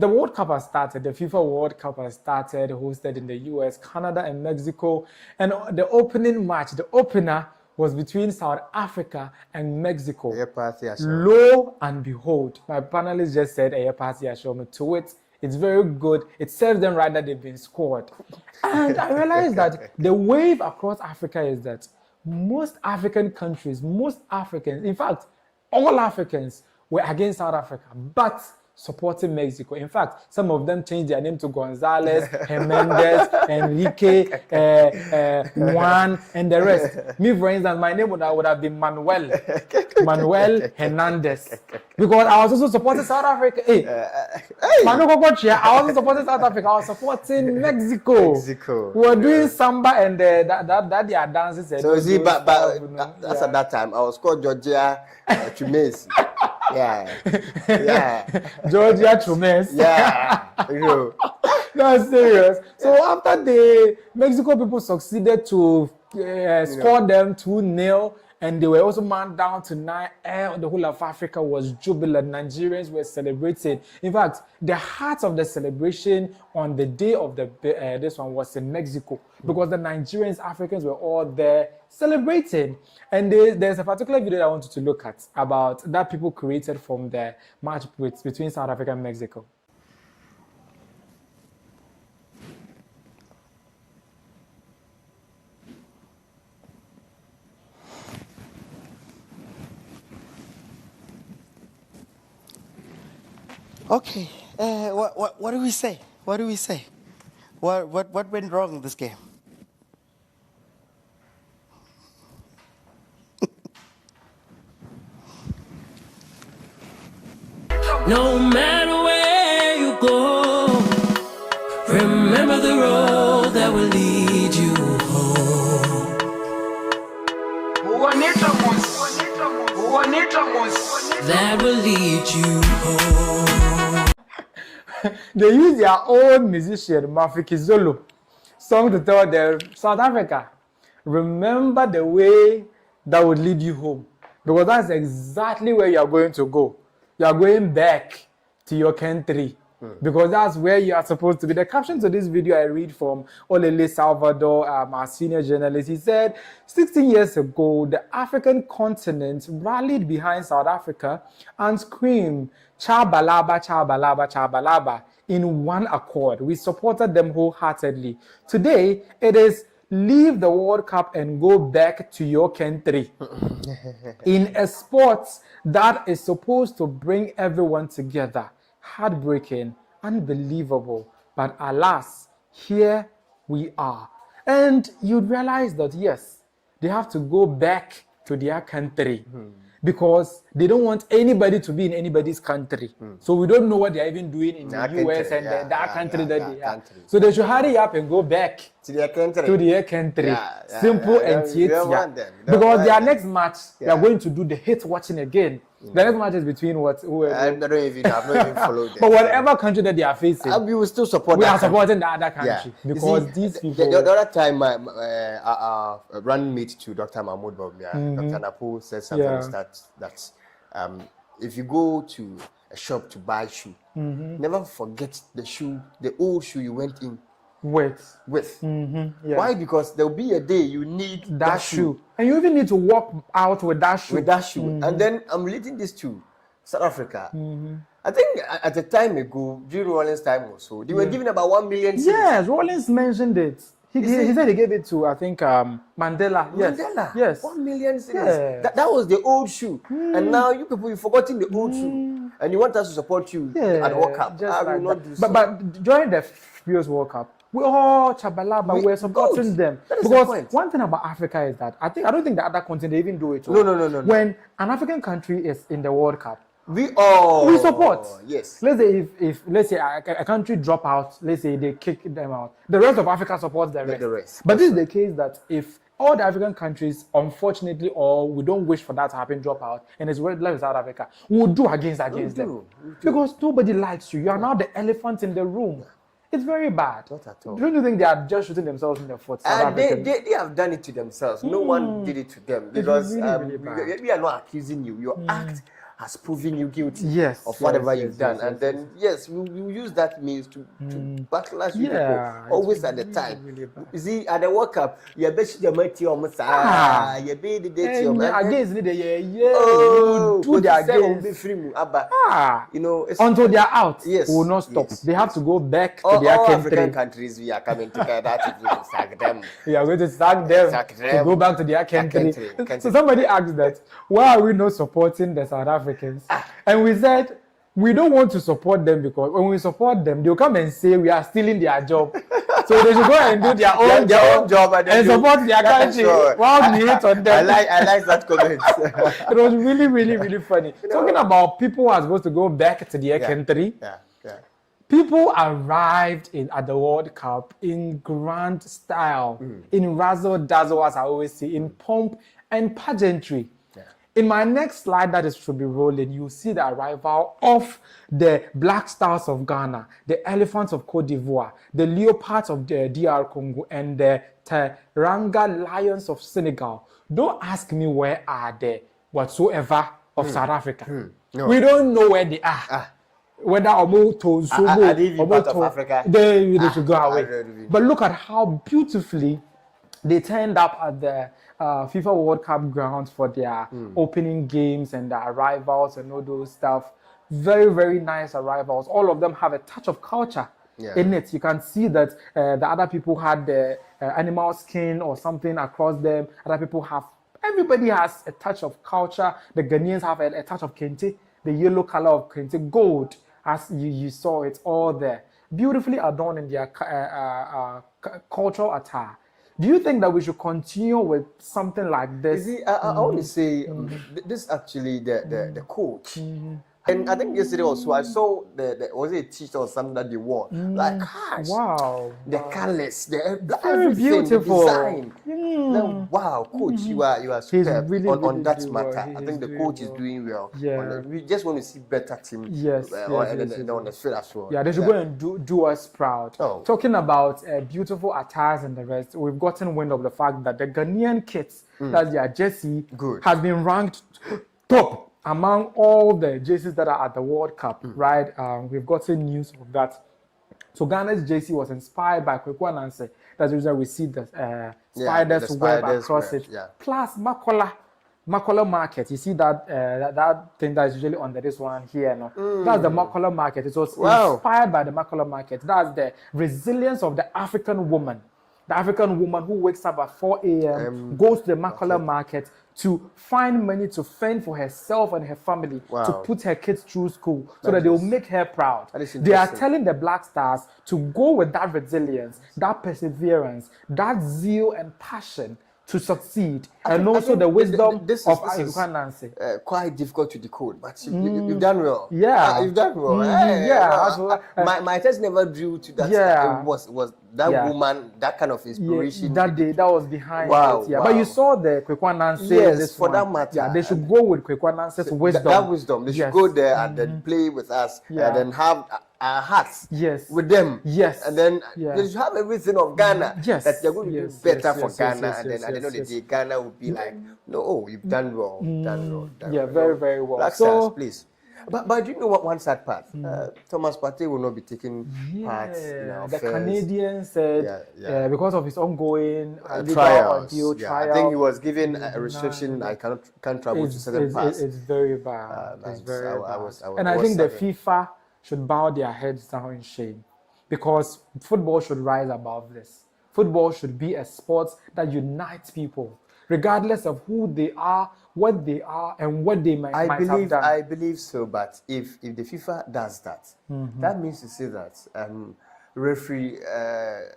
The World Cup has started. The FIFA World Cup has started, hosted in the US, Canada, and Mexico. And the opening match, the opener, was between South Africa and Mexico. Lo and behold, my panelists just said, to it. It's very good. It serves them right that they've been scored. And I realized that the wave across Africa is that most African countries, most Africans, in fact, all Africans were against South Africa, but supporting Mexico. In fact, some of them changed their name to Gonzalez, Hernandez, Enrique, Juan, and the rest. Me, for instance, my name would have been Manuel Hernandez, because I was also supporting South Africa. I was also supporting South Africa. I was supporting Mexico. We were doing samba and that their dances. So you see, but that's at that time. I was called Georgia Chumes. Yeah. Georgia Chumes. Yeah. That's serious. So after the Mexico people succeeded to score them 2-0, and they were also man down to 9, the whole of Africa was jubilant. Nigerians were celebrating. In fact, the heart of the celebration on the day of the this one was in Mexico, because the Nigerians, Africans were all there celebrating. And there's a particular video that I wanted to look at about that people created from the match between South Africa and Mexico. Okay, what do we say? What do we say? What went wrong in this game? No matter where you go, remember the road that will lead you home. That will lead you home. They use their own musician, Mafiki Zulu, song to tell them, South Africa, remember the way that would lead you home. Because that's exactly where you are going to go. You are going back to your country. Because that's where you are supposed to be. The caption to this video I read from Olele Salvador, our senior journalist. He said, 16 years ago, the African continent rallied behind South Africa and screamed, Chabalaba, Chabalaba, Chabalaba, in one accord. We supported them wholeheartedly. Today, it is leave the World Cup and go back to your country. In a sport that is supposed to bring everyone together. Heartbreaking, unbelievable, but alas, here we are. And you realize that yes, they have to go back to their country because they don't want anybody to be in anybody's country. So we don't know what they're even doing in the US and that country that they are. So they should hurry up and go back to their country. Simple and clear. Because their next match, they are going to do the hate watching again. The next match is between whoever. I've not even followed them. But whatever country that they are facing, we will still support. We are supporting the other country because these people. The other time, my running mate to Dr. Mahmoud Bobia, Dr. Napo said something that if you go to a shop to buy shoe, never forget the shoe, the old shoe you went in with. Why? Because there will be a day you need that shoe. And you even need to walk out with that shoe. And then I'm relating this to South Africa. I think at a time ago, during Rollins' time or so, they were giving about 1 million cities. Yes, Rollins mentioned it. He said he gave it to, I think, Mandela. Yes. 1 million cities. That was the old shoe. And now you people, you've forgotten the old shoe. And you want us to support you at World Cup. I will not do so. But during the previous World Cup, we all Chabalaba, we're supporting them. Because one thing about Africa is that I don't think the other continent even do it. No. When an African country is in the World Cup, we support. Yes. Let's say if let's say a country drop out, let's say they kick them out, the rest of Africa supports the rest. But this is the case that if all the African countries, unfortunately, or we don't wish for that to happen, drop out, and it's left with South Africa, we'll do against them. Because nobody likes you. You are now the elephant in the room. It's very bad. Not at all. Don't you think they are just shooting themselves in the foot? They have done it to themselves. No one did it to them. Because really, really we are not accusing you. Your act has proven you guilty Yes, of whatever yes, you've yes, done. yes, And yes, then, yes, we use that means to backlash you Yeah, people, it's always at the really, time. really bad. You see, at the World Cup, you bet you might Ah. you be the date And and then, against the yeah, oh, do their be games. free mu, Abba. Ah, You know, it's, until they are out, yes, we will not stop. yes, They have yes. to go back to all their African country. countries we are coming together to sack them. We are going to sack them Sack to them. go back to their country. country. So somebody asked that, why are we not supporting the South Africans? And we said, we don't want to support them because when we support them, they'll come and say we are stealing their job. So they should go and do their own job and support their country. Sure. While we hate on them. I like that comment. It was really, really, really funny. Talking about people who are supposed to go back to their country. Yeah. People arrived at the World Cup in grand style, in razzle dazzle, as I always say, in pomp and pageantry. Yeah. In my next slide that is should be rolling, you see the arrival of the Black Stars of Ghana, the Elephants of Cote d'Ivoire, the Leopards of the DR Congo, and the Teranga Lions of Senegal. Don't ask me where are they whatsoever of South Africa. No. We don't know where they are. Whether Omo to are they even part of Africa? They should go away. really. But look at how beautifully they turned up at the FIFA World Cup grounds for their opening games and their arrivals and all those stuff. Very, very nice arrivals. All of them have a touch of culture in it. You can see that the other people had the animal skin or something across them. Other people have, everybody has a touch of culture. The Ghanaians have a touch of kente, the yellow color of kente, gold. As you saw, it's all there. Beautifully adorned in their cultural attire. Do you think that we should continue with something like this? You see, I want to say this actually the coach. And I think yesterday also I saw the was it a t-shirt or something that they wore. Like gosh, wow, the colors, the very everything, beautiful. the design. Then, wow, coach, you are superb really, on really that doing matter. well. I think the coach is doing well. Yeah. We just want to see better team. Yes, on the field as well. Yeah, they should go and do us proud. Oh. Talking about beautiful attires and the rest, we've gotten wind of the fact that the Ghanaian kits, that's their jersey, has been ranked top among all the jerseys that are at the World Cup, right? We've gotten news of that. So Ghana's jersey was inspired by Kwekwa Nanse. That's the reason we see the spider's web across it. Yeah. Plus Makola market. You see that that thing that is usually under this one here. No? That's the Makola market. It was inspired by the Makola market. That's the resilience of the African woman. The African woman who wakes up at 4 a.m., goes to the Makola market to find money to fend for herself and her family, to put her kids through school so that they will make her proud. They are telling the Black Stars to go with that resilience, that perseverance, that zeal and passion to succeed, and also the wisdom this of is Nancy. quite difficult to decode, but you've done well. Yeah, you've done well. My test never drew to that. Yeah, was that woman, that kind of inspiration. That was behind wow, it. Yeah, wow. But you saw the Kwekwa Nancy. Yes, this for one. that matter. Yeah, they should go with Kwekwa Nancy's wisdom. That wisdom. They should go there and then play with us and then have our hearts with them. Yes. And then they should have everything of Ghana. Yes. That they're going to do better for Ghana. And then at the end of the day, Ghana will be like, no, you've done well. Done well. Very, very well. Black Stars, please. But do you know what one sad part? Thomas Partey will not be taking part in our the affairs. Canadian said because of his ongoing trials. Trial. I think he was given a restriction. I can't travel to certain parts. It's very bad. It's very bad. And I was think the sad. FIFA should bow their heads down in shame, because football should rise above this. Football should be a sport that unites people, regardless of who they are, what they are, and what they might have done. I believe so, but if the FIFA does that, that means to say that referee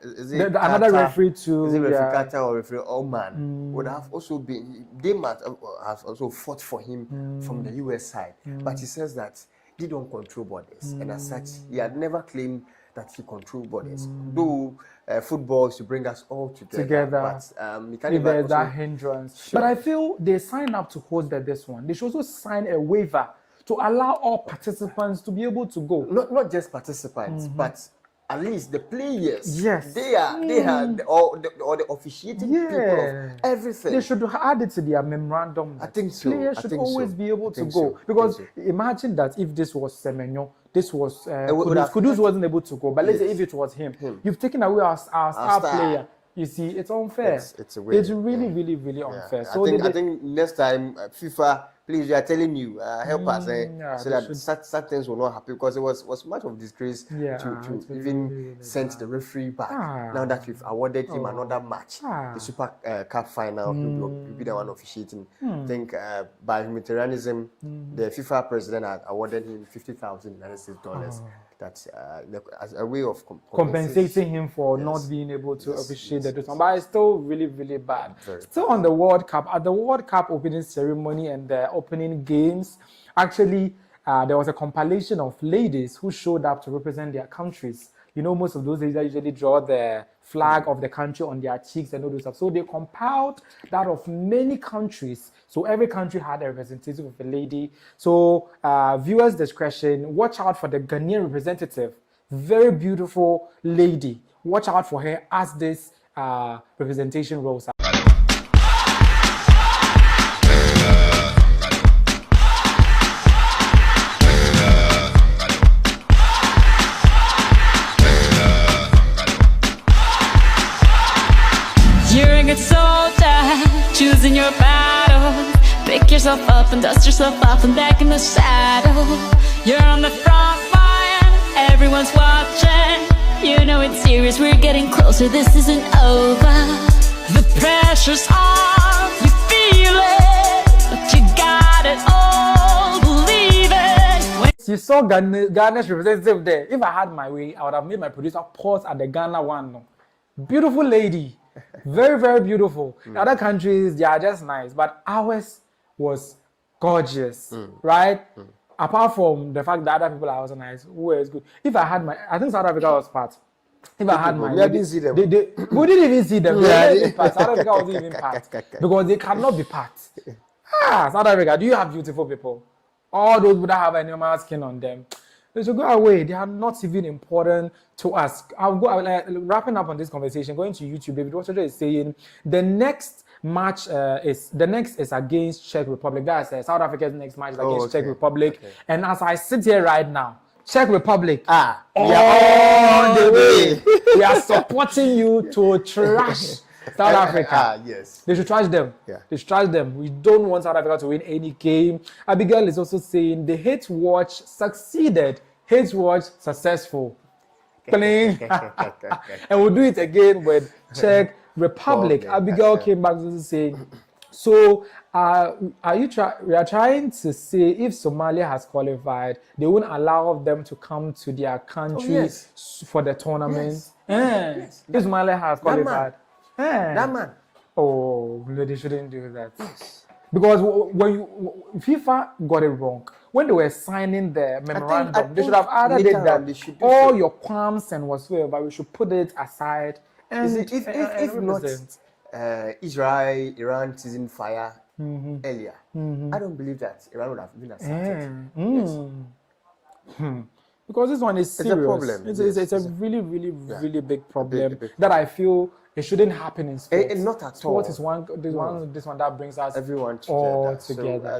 is it another referee to is it referee Qatar or referee Oman would have also been, they might have also fought for him from the US side, but he says that they don't control borders, and as such he had never claimed that he controlled borders. Though football is to bring us all together. But you can't if there's that hindrance. Sure. But I feel they signed up to host this one. They should also sign a waiver to allow all participants to be able to go. Not just participants, but at least the players, Yes. they are all the officiating people of everything. They should add it to their memorandum. I think so. Players I should think always so. be able I to think go so. because imagine that if this was Semenyo, this was would have Kudus wasn't able to go, but let's say Yes. if it was him, you've taken away our star player. You see, it's unfair. It's a way. It's really, really, really unfair. So I think next time FIFA, please, we are telling you, help us, so that such things will not happen because it was much of disgrace to even really send the referee back. Now that we've awarded him another match, the Super Cup final, he'll be the one officiating. I think by humanitarianism, the FIFA president had awarded him $50,000. That's as a way of compensating him for not being able to officiate the tournament. But it's still really, really bad. Still on the World Cup, at the World Cup opening ceremony and the opening games, actually, there was a compilation of ladies who showed up to represent their countries. You know, most of those ladies usually draw the flag of the country on their cheeks and all those stuff. So they compiled that of many countries. So every country had a representative of a lady. So viewers' discretion, watch out for the Ghanaian representative. Very beautiful lady. Watch out for her as this representation rolls out. You're a good soldier, choosing your battle. Pick yourself up and dust yourself off and back in the saddle. You're on the front line, everyone's watching. You know it's serious, we're getting closer, this isn't over. The pressure's on, you feel it, but you got it all, believe it. You saw Ghana's representative there. If I had my way, I would have made my producer pause at the Ghana one. No. Beautiful lady. Very, very beautiful. The other countries, they are just nice, but ours was gorgeous, right? Apart from the fact that other people are also nice, who was good. If I had I think South Africa was part. If I had my, we didn't see them. We didn't even see them. South Africa wasn't even part because they cannot be part. South Africa, do you have beautiful people? All those that have animal skin on them. They should go away. They are not even important to us. Wrapping up on this conversation, going to YouTube, David Watcher is saying the next match is against Czech Republic. That's South Africa's next match is against Czech Republic. And as I sit here right now, Czech Republic, all the way, we are supporting you to trash South Africa. Yes. They should trash them. Yeah. They should trash them. We don't want South Africa to win any game. Abigail is also saying the hate watch succeeded. Hate watch successful. Playing. And we'll do it again with Czech Republic. Abigail came back to saying, so we are trying to say if Somalia has qualified, they won't allow them to come to their country for the tournament. If Somalia has qualified. That man. Oh, no, they shouldn't do that. Yes. Because when FIFA got it wrong, when they were signing the memorandum, they should have added it that all your qualms and whatsoever, we should put it aside. And if not Israel, Iran season fire earlier, I don't believe that Iran would have been accepted. Because this one is serious. It's a problem. It's a really, really, really big problem that I feel it shouldn't happen in sports. Not at Sport all. Is this one that brings us everyone all together. So I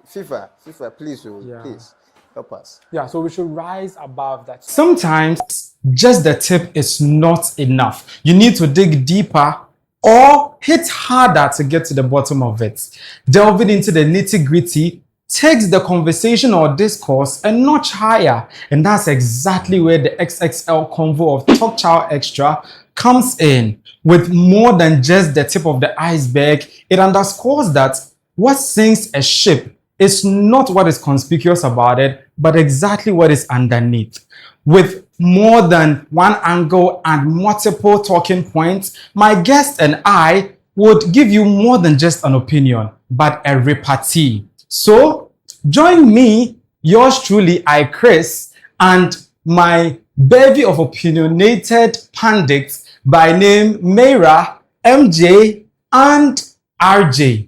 think FIFA, please help us. Yeah, so we should rise above that. Sometimes just the tip is not enough. You need to dig deeper or hit harder to get to the bottom of it. Delving into the nitty-gritty takes the conversation or discourse a notch higher, and that's exactly where the XXL convo of Talk Chow Extra comes in. With more than just the tip of the iceberg, it underscores that what sinks a ship is not what is conspicuous about it, but exactly what is underneath. With more than one angle and multiple talking points, my guest and I would give you more than just an opinion, but a repartee. So, join me, yours truly, Chris, and my bevy of opinionated pundits by name Mayra, MJ, and RJ.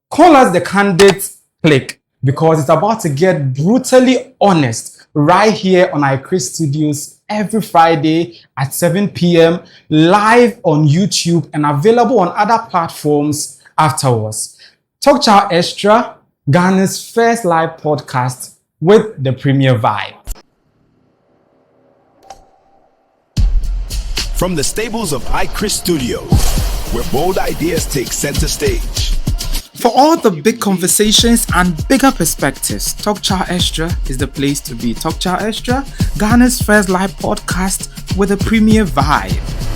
Call us the Candid Click because it's about to get brutally honest right here on Chris Studios every Friday at 7 p.m. live on YouTube and available on other platforms afterwards. Talk Chow Extra, Ghana's first live podcast with the premier vibe. From the stables of iChris Studios, where bold ideas take center stage. For all the big conversations and bigger perspectives, Talk Chow Extra is the place to be. Talk Chow Extra, Ghana's first live podcast with a premier vibe.